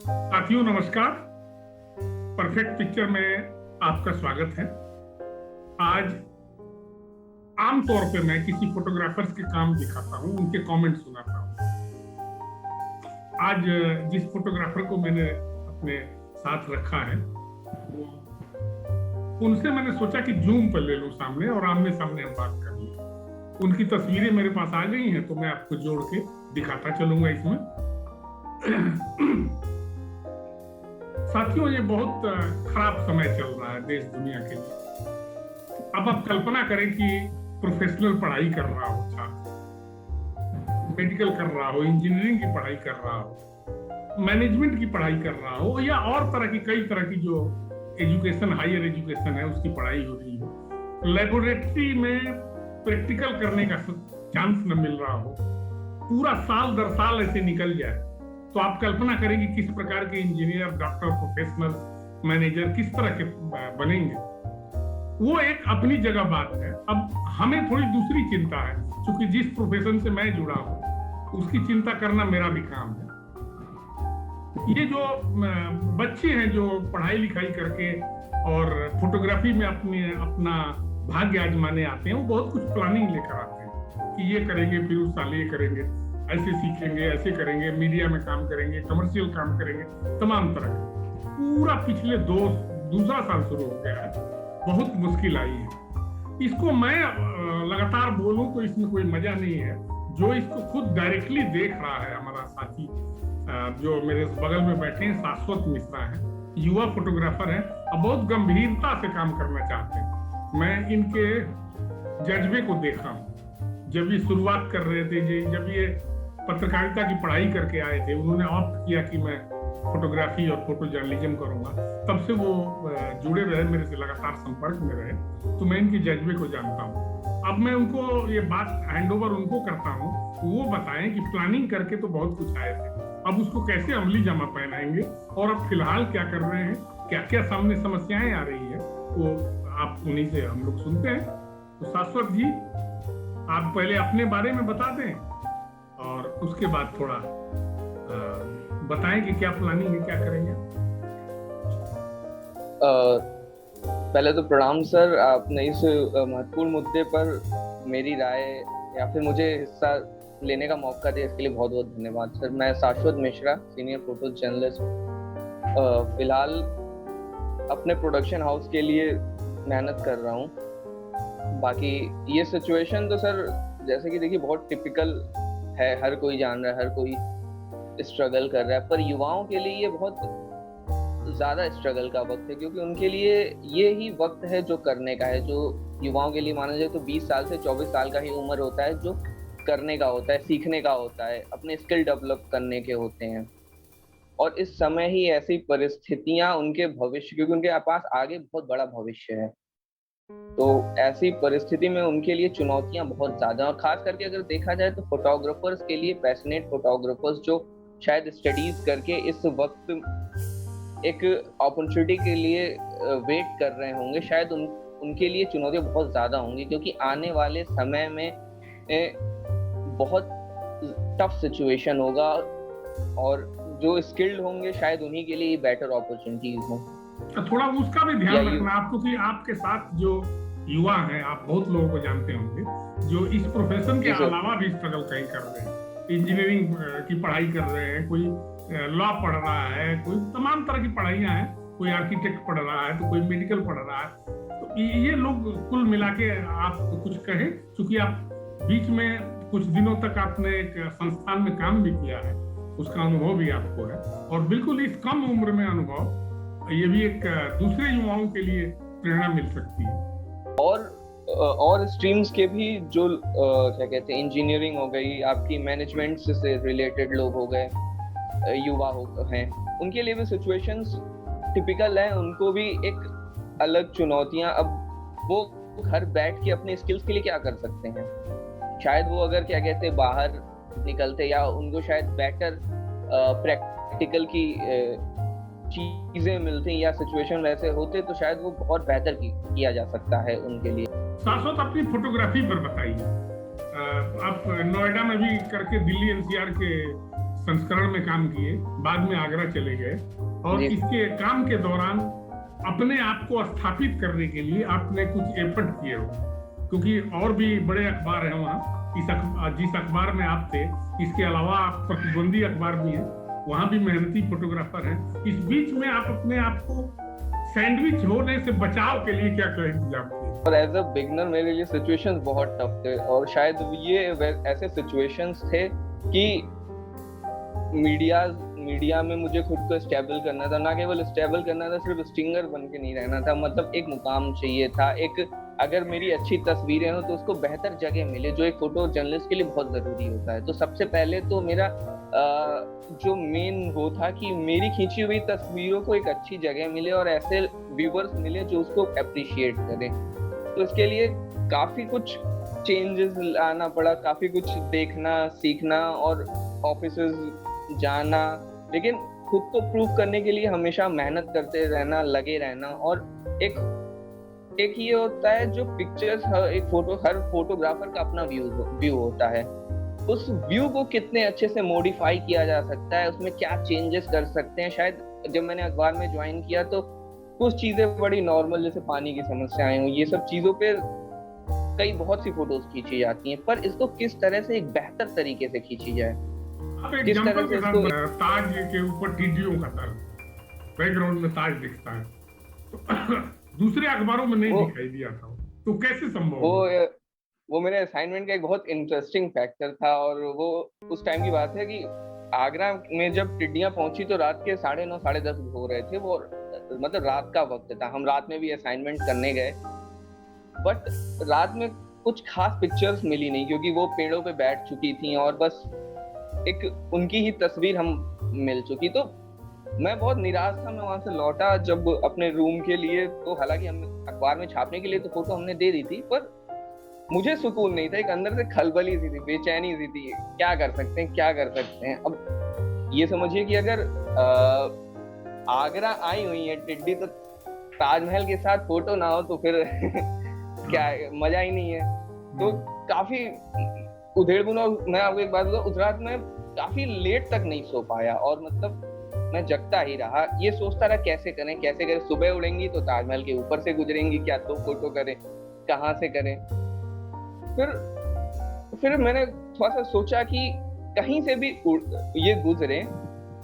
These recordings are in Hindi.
साथियों नमस्कार। परफेक्ट पिक्चर में आपका स्वागत है। आज आमतौर पे मैं किसी फोटोग्राफर्स के काम दिखाता हूँ, उनके कमेंट सुनाता हूँ। आज जिस फोटोग्राफर को मैंने अपने साथ रखा है, वो उनसे मैंने सोचा कि जूम पर ले लूं सामने और आमने सामने हम बात कर लें। उनकी तस्वीरें मेरे पास आ गई हैं, तो मैं आपको जोड़ के दिखाता चलूंगा इसमें। साथियों, ये बहुत खराब समय चल रहा है देश दुनिया के लिए। अब आप कल्पना करें कि प्रोफेशनल पढ़ाई कर रहा हो छात्र, मेडिकल कर रहा हो, इंजीनियरिंग की पढ़ाई कर रहा हो, मैनेजमेंट की पढ़ाई कर रहा हो, या और तरह की कई तरह की जो एजुकेशन, हायर एजुकेशन है, उसकी पढ़ाई हो रही हो। लेबोरेटरी में प्रैक्टिकल करने का चांस न मिल रहा हो, पूरा साल दर साल ऐसे निकल जाए, तो आप कल्पना करें कि किस प्रकार के इंजीनियर, डॉक्टर, प्रोफेशनल, मैनेजर किस तरह के बनेंगे। वो एक अपनी जगह बात है। अब हमें थोड़ी दूसरी चिंता है, क्योंकि जिस प्रोफेशन से मैं जुड़ा हूं उसकी चिंता करना मेरा भी काम है। ये जो बच्चे हैं जो पढ़ाई लिखाई करके और फोटोग्राफी में अपना भाग्य आजमाने आते हैं, वो बहुत कुछ प्लानिंग लेकर आते हैं कि ये करेंगे, फिर उस साल ये करेंगे, ऐसे सीखेंगे, ऐसे करेंगे, मीडिया में काम करेंगे, कमर्शियल काम करेंगे, तमाम तरह का। पूरा पिछले दूसरा साल शुरू हो गया है, बहुत मुश्किल आई है। इसको मैं लगातार बोलूं तो इसमें कोई मजा नहीं है। जो इसको खुद डायरेक्टली देख रहा है, हमारा साथी जो मेरे बगल में बैठे हैं, शाश्वत मिश्रा है, युवा फोटोग्राफर है और बहुत गंभीरता से काम करना चाहते हैं। मैं इनके जज्बे को देखा हूं। जब ये शुरुआत कर रहे थे, जब ये पत्रकारिता की पढ़ाई करके आए थे, उन्होंने ऑप्ट किया कि मैं फोटोग्राफी और फोटो जर्नलिज्म करूंगा। तब से वो जुड़े रहे, मेरे से लगातार संपर्क में रहे, तो मैं इनके जज्बे को जानता हूँ। अब मैं उनको ये बात हैंडओवर उनको करता हूँ, वो बताएं कि प्लानिंग करके तो बहुत कुछ आए थे, अब उसको कैसे अमली जामा पहनाएंगे और अब फिलहाल क्या कर रहे हैं, क्या क्या सामने समस्याएं आ रही है, वो आप उन्हीं से हम लोग सुनते हैं। तो शाश्वत जी, आप पहले अपने बारे में बता दें और उसके बाद थोड़ा बताएं कि क्या प्लानिंग है, क्या करेंगे। पहले तो प्रणाम सर, आपने इस महत्वपूर्ण मुद्दे पर मेरी राय या फिर मुझे हिस्सा लेने का मौका दिया, इसके लिए बहुत बहुत धन्यवाद सर। मैं शाश्वत मिश्रा, सीनियर फोटो जर्नलिस्ट, फिलहाल अपने प्रोडक्शन हाउस के लिए मेहनत कर रहा हूँ। बाकी ये सिचुएशन तो सर जैसे कि देखिए बहुत टिपिकल है, हर कोई जान रहा है, हर कोई स्ट्रगल कर रहा है, पर युवाओं के लिए ये बहुत ज्यादा स्ट्रगल का वक्त है, क्योंकि उनके लिए ये ही वक्त है जो करने का है। जो युवाओं के लिए माना जाए तो 20 साल से 24 साल का ही उम्र होता है, जो करने का होता है, सीखने का होता है, अपने स्किल डेवलप करने के होते हैं। और इस समय ही ऐसी परिस्थितियां उनके भविष्य, क्योंकि उनके पास आगे बहुत बड़ा भविष्य है, तो ऐसी परिस्थिति में उनके लिए चुनौतियां बहुत ज्यादा। और खास करके अगर देखा जाए तो फोटोग्राफर्स के लिए, पैशनेट फोटोग्राफर्स जो शायद स्टडीज करके इस वक्त एक अपॉर्चुनिटी के लिए वेट कर रहे होंगे, शायद उनके लिए चुनौतियां बहुत ज्यादा होंगी, क्योंकि आने वाले समय में बहुत टफ सिचुएशन होगा और जो स्किल्ड होंगे शायद उन्हीं के लिए बेटर अपॉर्चुनिटीज हों। थोड़ा उसका भी ध्यान रखना आपको कि आपके साथ जो युवा हैं, आप बहुत लोगों को जानते होंगे जो इस प्रोफेशन के अलावा भी स्ट्रगल कहीं कर रहे हैं, इंजीनियरिंग की पढ़ाई कर रहे हैं, कोई लॉ पढ़ रहा है, कोई तमाम तरह की पढ़ाइयां हैं, कोई आर्किटेक्ट पढ़ रहा है, तो कोई मेडिकल पढ़ रहा है। तो ये लोग कुल मिला के आप कुछ कहें, क्योंकि आप बीच में कुछ दिनों तक आपने एक संस्थान में काम भी किया है, उसका अनुभव भी आपको है, और बिल्कुल इस कम उम्र में अनुभव, ये भी एक दूसरे युवाओं के लिए प्रेरणा मिल सकती है। और स्ट्रीम्स के भी जो क्या कहते हैं, इंजीनियरिंग हो गई, आपकी मैनेजमेंट से रिलेटेड लोग हो गए, युवा हैं, उनके लिए भी सिचुएशंस टिपिकल है। उनको भी एक अलग चुनौतियां, अब वो घर बैठ के अपने स्किल्स के लिए क्या कर सकते हैं, शायद वो अगर क्या कहते हैं बाहर निकलते या उनको शायद बेटर प्रैक्टिकल की चीजें मिलती या सिचुएशन वैसे होते, तो शायद वो बहुत बेहतर किया जा सकता है उनके लिए। शाश्वत, अपनी फोटोग्राफी पर बताइए। आप नोएडा में भी करके दिल्ली एनसीआर के संस्करण में काम किए, बाद में आगरा चले गए, और इसके काम के दौरान अपने आप को स्थापित करने के लिए आपने कुछ एफर्ट किए हो, क्योंकि और भी बड़े अखबार हैं वहाँ। जिस अखबार में आप थे, इसके अलावा प्रतिद्वंदी अखबार भी है, वहाँ भी मेहनती फोटोग्राफर हैं। इस बीच में आप अपने आप को सैंडविच होने से बचाव के लिए क्या कहेंगे आप? और एज अ बिगनर मेरे लिए सिचुएशंस बहुत टफ थे, और शायद ये ऐसे सिचुएशंस थे कि मीडिया में मुझे खुद को स्टेबल करना था, ना केवल स्टेबल करना था, सिर्फ स्टिंगर बन के नहीं रहना था, मतलब एक मुकाम चाहिए था। एक अगर मेरी अच्छी तस्वीरें हो तो उसको बेहतर जगह मिले, जो एक फोटो जर्नलिस्ट के लिए बहुत जरूरी होता है। तो सबसे पहले तो मेरा जो मेन वो था कि मेरी खींची हुई तस्वीरों को एक अच्छी जगह मिले और ऐसे व्यूअर्स मिले जो उसको अप्रिशिएट करें। तो इसके लिए काफी कुछ चेंजेस लाना पड़ा, काफी कुछ देखना सीखना और ऑफिसेस जाना, लेकिन खुद को प्रूव करने के लिए हमेशा मेहनत करते रहना, लगे रहना। और एक ये होता है जो पिक्चर्स, हर फोटोग्राफर का अपना व्यू होता है, उस व्यू को कितने अच्छे से मॉडिफाई किया जा सकता है, उसमें क्या चेंजेस कर सकते हैं। शायद जब मैंने अखबार में ज्वाइन किया तो कुछ चीजें बड़ी नॉर्मल, जैसे पानी की समस्याएं हो, ये सब चीजों पे बहुत सी फोटोज खींची जाती हैं, पर इसको किस तरह से एक बेहतर तरीके से खींची जाए, किस तरह से इसको। ताज के ऊपर टिड्डियों का ताज, बैकग्राउंड में ताज दिखता है, तो दूसरे अखबारों में नहीं दिखाई दिया था, तो कैसे संभव? वो मेरे असाइनमेंट का एक बहुत इंटरेस्टिंग फैक्टर था। और वो उस टाइम की बात है कि आगरा में जब टिड्डियां पहुंची तो रात के 9:30 10:30 हो रहे थे, वो मतलब रात का वक्त था। हम रात में भी असाइनमेंट करने गए, बट रात में कुछ खास पिक्चर्स मिली नहीं, क्योंकि वो पेड़ों पे बैठ चुकी थी और बस एक उनकी ही तस्वीर हम मिल चुकी। तो मैं बहुत निराश था। मैं वहां से लौटा जब अपने रूम के लिए, तो हालांकि हम अखबार में छापने के लिए तो फोटो हमने दे दी थी, पर मुझे सुकून नहीं था। एक अंदर से खलबली सी थी, बेचैनी सी थी, क्या कर सकते हैं। अब ये समझिए कि अगर आगरा आई हुई है टिड्डी, तो ताजमहल के साथ फोटो ना हो तो फिर क्या मजा ही नहीं है। तो काफी उधेड़-बुन। और मैं आपको एक बात बताऊं, उस रात में काफी लेट तक नहीं सो पाया, और मतलब मैं जगता ही रहा, ये सोचता रहा कैसे करें। सुबह उड़ेंगी तो ताजमहल के ऊपर से गुजरेंगी क्या, तो फोटो करें, कहाँ से करें। फिर मैंने थोड़ा सा सोचा कि कहीं से भी ये गुजरे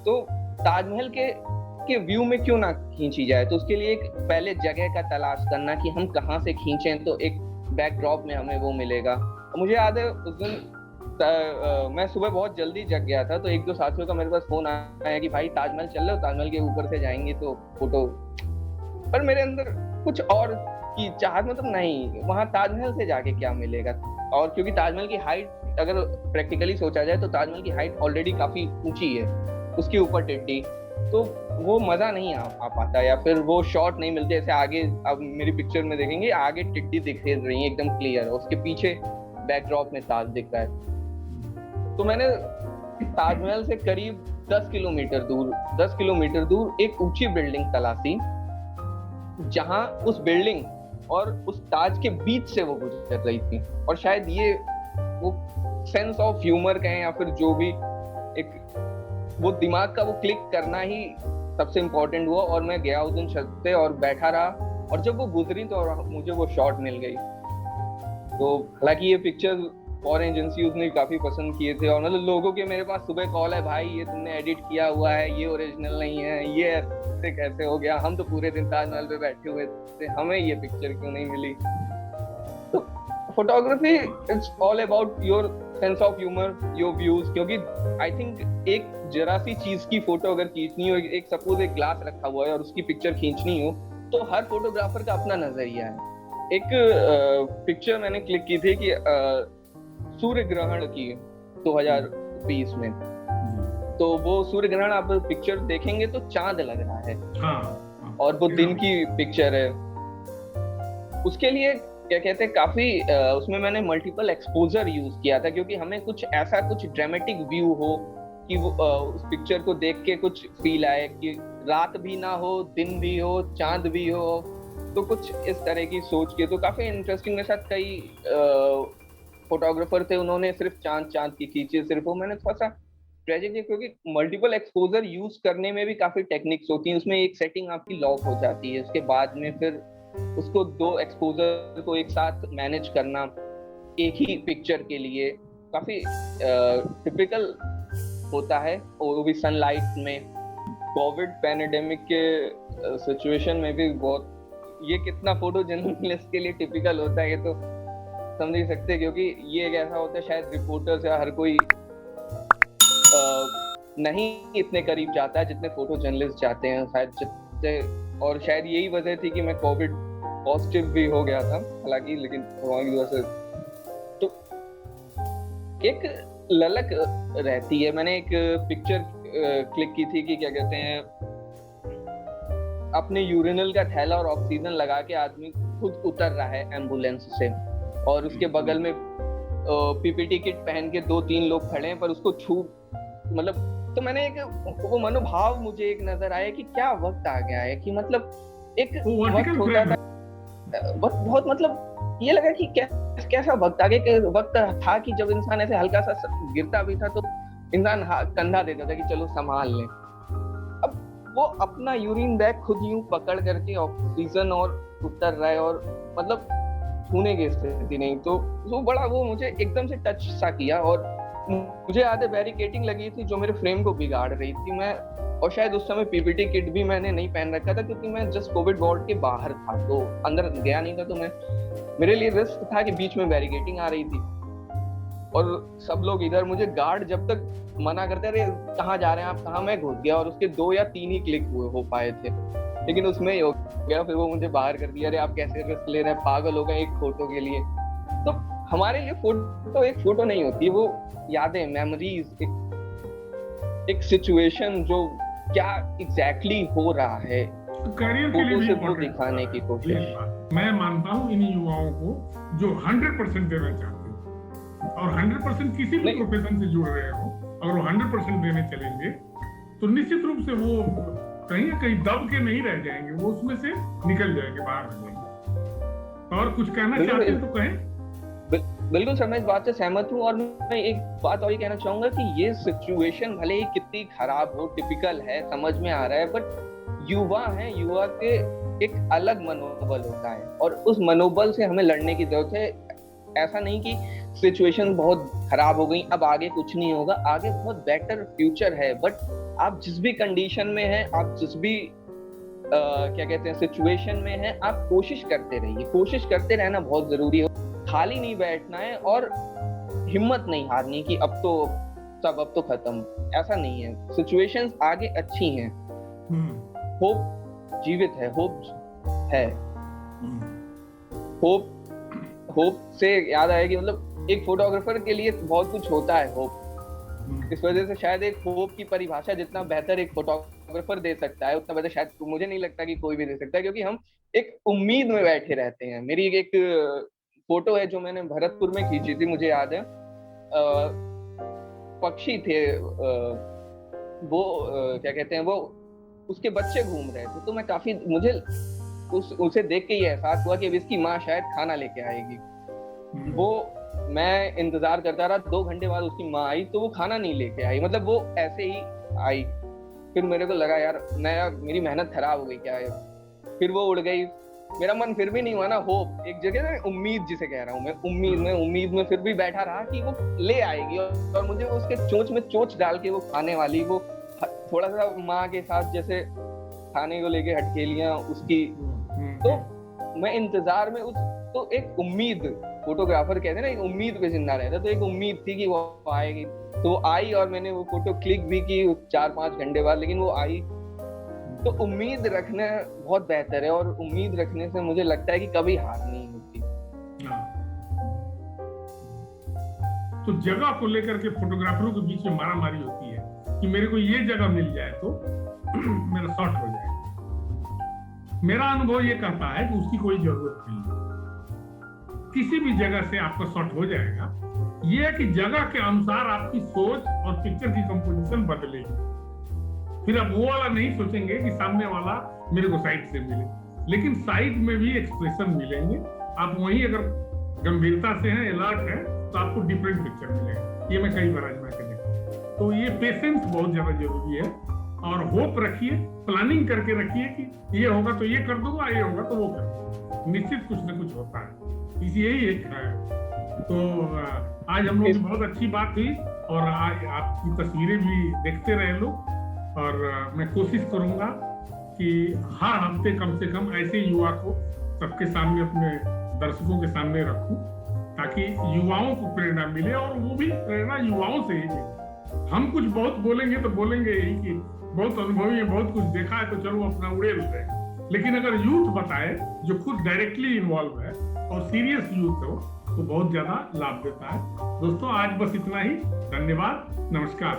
तो ताजमहल के व्यू में क्यों ना खींची जाए। तो उसके लिए एक पहले जगह का तलाश करना कि हम कहाँ से खींचें, तो एक बैकड्रॉप में हमें वो मिलेगा। मुझे याद है उस दिन मैं सुबह बहुत जल्दी जग गया था, तो एक दो साथियों का मेरे पास फोन आया कि भाई ताजमहल चल रहे हो, ताजमहल के ऊपर से जाएंगे तो फोटो। पर मेरे अंदर कुछ और की चाहत, मतलब नहीं, वहां ताजमहल से जाके क्या मिलेगा। और क्योंकि ताजमहल की हाइट अगर प्रैक्टिकली सोचा जाए तो ताजमहल की हाइट ऑलरेडी काफी ऊंची है, उसके ऊपर टिड्डी, तो वो मजा नहीं आ पाता, या फिर वो शॉट नहीं मिलते। जैसे आगे अब मेरी पिक्चर में देखेंगे, आगे टिड्डी दिख रही है एकदम क्लियर, उसके पीछे बैकड्रॉप में ताज दिख रहा है। तो मैंने ताजमहल से करीब 10 किलोमीटर दूर एक ऊंची बिल्डिंग तलाशी, जहां उस बिल्डिंग और उस ताज के बीच से वो गुजर रही थी। और शायद ये वो सेंस ऑफ ह्यूमर कहें या फिर जो भी, एक वो दिमाग का वो क्लिक करना ही सबसे इम्पोर्टेंट हुआ। और मैं गया उस दिन छत पे और बैठा रहा, और जब वो गुजरी तो मुझे वो शॉट मिल गई। तो हालांकि ये पिक्चर फॉरेन एजेंसी उसने काफी पसंद किए थे, और मतलब लोगों के मेरे पास सुबह कॉल है, भाई ये तुमने एडिट किया हुआ है, ये ओरिजिनल नहीं है, ये ऐसे कैसे हो गया, हम तो पूरे दिन ताजमहल पे बैठे हुए थे, हमें ये पिक्चर क्यों नहीं मिली। तो photography it's all about your sense of humour, your views. क्योंकि आई थिंक एक जरा सी चीज की फोटो अगर खींचनी हो, एक सपोज एक ग्लास रखा हुआ है और उसकी पिक्चर खींचनी हो, तो हर फोटोग्राफर का अपना नजरिया है। एक पिक्चर मैंने क्लिक की थी कि सूर्य ग्रहण की 2020 में, तो वो सूर्य ग्रहण आप पिक्चर देखेंगे तो चांद लग रहा है, और वो दिन की पिक्चर है। उसके लिए क्या कहते हैं, काफी उसमें मैंने मल्टीपल एक्सपोजर यूज किया था, क्योंकि हमें कुछ ड्रामेटिक व्यू हो कि वो उस पिक्चर को देख के कुछ फील आए कि रात भी ना हो, दिन भी हो, चांद भी हो, तो कुछ इस तरह की सोच के। तो काफी इंटरेस्टिंग, मेरे साथ कई फोटोग्राफर थे, उन्होंने सिर्फ चांद की खींची, सिर्फ वो मैंने थोड़ा सा ट्रेजिक है क्योंकि मल्टीपल एक्सपोजर यूज करने में भी काफी टेक्निक्स होती हैं। उसमें एक सेटिंग आपकी लॉक हो जाती है, उसके बाद में फिर उसको 2 एक्सपोजर को एक साथ मैनेज करना एक ही पिक्चर के लिए काफी टिपिकल होता है। और वो भी सनलाइट में, कोविड पैंडेमिक के सिचुएशन में भी बहुत, ये कितना फोटो जर्नलिस्ट के लिए टिपिकल होता है ये तो समझ ही सकते हैं, क्योंकि ये एक ऐसा होता है शायद रिपोर्टर्स या हर कोई नहीं इतने करीब जाता है जितने फोटो जर्नलिस्ट जाते हैं शायद, जितने, और शायद यही वजह थी कि मैं कोविड पॉजिटिव भी हो गया था हालांकि, लेकिन भगवान की दुआ से तो एक ललक रहती है। मैंने एक पिक्चर क्लिक की थी कि क्या कहते हैं, अपने यूरिनल का थैला और ऑक्सीजन लगा के आदमी खुद उतर रहा है एम्बुलेंस से, और उसके बगल में पीपीटी किट पहन के 2-3 लोग खड़े हैं पर उसको छू, मतलब, तो मैंने एक वो मनोभाव मुझे एक नजर आया कि क्या वक्त आ गया है कि मतलब एक वक्त होता था बहुत, मतलब ये लगा कि कैसा वक्त आ गया, वक्त था कि जब इंसान ऐसे हल्का सा गिरता भी था तो इंसान कंधा देता था कि चलो संभाल लें। अब वो अपना यूरिन बैग खुद यूं पकड़ करके ऑक्सीजन और उतर रहा है और मतलब छूने की स्थिति नहीं, तो वो बड़ा, वो मुझे एकदम से टच सा किया। और मुझे याद है बैरिकेडिंग लगी थी जो मेरे फ्रेम को बिगाड़ रही थी, मैं, और शायद उस समय पीपीटी किट भी मैंने नहीं पहन रखा था क्योंकि मैं जस्ट कोविड वार्ड के बाहर था तो अंदर गया नहीं था, तो मेरे लिए रिस्क था कि बीच में बैरिकेडिंग आ रही थी और सब लोग इधर, मुझे गार्ड जब तक मना करते रहे कहाँ जा रहे हैं आप, कहाँ, मैं घुस गया और उसके 2 या 3 ही क्लिक हो पाए थे, लेकिन उसमें ही हो गया। फिर वो मुझे बाहर कर दिया, अरे आप कैसे रिस्क ले रहे हैं, पागल हो गए एक फोटो के लिए। तो हमारे लिए फोटो एक फोटो नहीं होती, वो यादें, मेमोरीज, एक सिचुएशन जो क्या एग्जैक्टली हो रहा है करियर के लिए भी वो दिखाने की कोशिश। मैं मानता हूँ इन युवाओं को जो 100% देना चाहते हैं और 100% किसी भी प्रोफेशन से जुड़ रहे हो, अगर वो 100% देने चलेंगे तो निश्चित रूप से वो कहीं ना कहीं दब के नहीं रह जाएंगे, वो उसमें से निकल जाएंगे, बाहर आ जाएंगे। और कुछ कहना चाहते हैं तो कहें। बिल्कुल सर, मैं इस बात से सहमत हूँ और मैं एक बात और ये कहना चाहूंगा कि ये सिचुएशन भले ही कितनी खराब हो, टिपिकल है, समझ में आ रहा है, बट युवा है, युवा के एक अलग मनोबल होता है और उस मनोबल से हमें लड़ने की जरूरत है। ऐसा नहीं कि सिचुएशन बहुत खराब हो गई, अब आगे कुछ नहीं होगा, आगे बहुत बेटर फ्यूचर है, बट आप जिस भी कंडीशन में हैं, आप जिस भी क्या कहते हैं सिचुएशन में हैं, आप कोशिश करते रहिए, कोशिश करते रहना बहुत जरूरी है, खाली नहीं बैठना है और हिम्मत नहीं हारनी कि अब तो खत्म, ऐसा नहीं है, सिचुएशंस आगे अच्छी हैं, होप जीवित है, होप है। होप से याद आया कि मतलब एक फोटोग्राफर के लिए बहुत कुछ होता है होप, इस वजह से शायद एक होप की परिभाषा जितना बेहतर एक फोटोग्राफर दे सकता है उतना बेहतर शायद मुझे नहीं लगता कि कोई भी दे सकता है, क्योंकि हम एक उम्मीद में बैठे रहते हैं। मेरी एक फोटो है जो मैंने भरतपुर में खींची थी, मुझे याद है, पक्षी थे, वो क्या कहते हैं, वो उसके बच्चे घूम रहे थे, तो मैं काफी, मुझे उसे देख के ये एहसास हुआ कि अब इसकी माँ शायद खाना लेके आएगी। वो मैं इंतजार करता रहा, 2 घंटे बाद उसकी माँ आई तो वो खाना नहीं लेके आई, मतलब वो ऐसे ही आई। फिर मेरे को लगा यार मेरी मेहनत खराब हो गई क्या है, फिर वो उड़ गई, मेरा मन फिर भी नहीं हुआ ना, होप एक जगह ना, उम्मीद जिसे कह रहा हूँ मैं, उम्मीद में फिर भी बैठा रहा कि वो ले आएगी और मुझे उसके चोंच में चोंच डाल के वो खाने वाली, वो थोड़ा सा माँ के साथ जैसे खाने को लेके हटकेलियां उसकी, तो मैं इंतजार में तो एक उम्मीद, फोटोग्राफर कहते हैं ना, एक उम्मीद पे जिंदा रहता, तो एक उम्मीद थी कि वो आएगी, तो वो आई और मैंने वो फोटो क्लिक भी की 4-5 घंटे बाद, लेकिन वो आई। तो उम्मीद रखना बहुत बेहतर है और उम्मीद रखने से मुझे लगता है कि कभी हार नहीं होती। तो जगह को लेकर के फोटोग्राफरों के बीच में मारामारी होती है कि मेरे को ये जगह मिल जाए तो मेरा शॉट हो जाएगा। मेरा अनुभव ये कहता है कि उसकी कोई जरूरत नहीं है, किसी भी जगह से आपका शॉट हो जाएगा। ये है कि जगह के अनुसार आपकी सोच और पिक्चर की कंपोजिशन बदलेगी। फिर आप वो वाला नहीं सोचेंगे कि सामने वाला मेरे को साइड से मिले, लेकिन साइड में भी एक्सप्रेशन मिलेंगे। आप वहीं अगर गंभीरता से हैं, अलर्ट है, तो आपको डिफरेंट पिक्चर मिलेगा। ये मैं कई बार आजमा के देखा। तो ये पेशेंस बहुत ज्यादा जरूरी है, और होप रखिए, प्लानिंग करके रखिए कि ये होगा तो ये कर दूंगा, ये होगा तो वो कर दूंगा, निश्चित कुछ ना कुछ होता है। इसी यही एक है। तो आज हम लोग की बहुत अच्छी बात हुई, और आज आपकी तस्वीरें भी देखते रहे लोग, और मैं कोशिश करूंगा कि हर हफ्ते कम से कम ऐसे युवा को सबके सामने, अपने दर्शकों के सामने रखूं, ताकि युवाओं को प्रेरणा मिले, और वो भी प्रेरणा युवाओं से ही मिले। हम कुछ बहुत बोलेंगे तो बोलेंगे यही कि बहुत अनुभवी है, बहुत कुछ देखा है, तो चलो अपना उड़े उड़े। लेकिन अगर यूथ बताए जो खुद डायरेक्टली इन्वॉल्व है और सीरियस यूथ हो, तो बहुत ज्यादा लाभ देता है। दोस्तों, आज बस इतना ही। धन्यवाद, नमस्कार।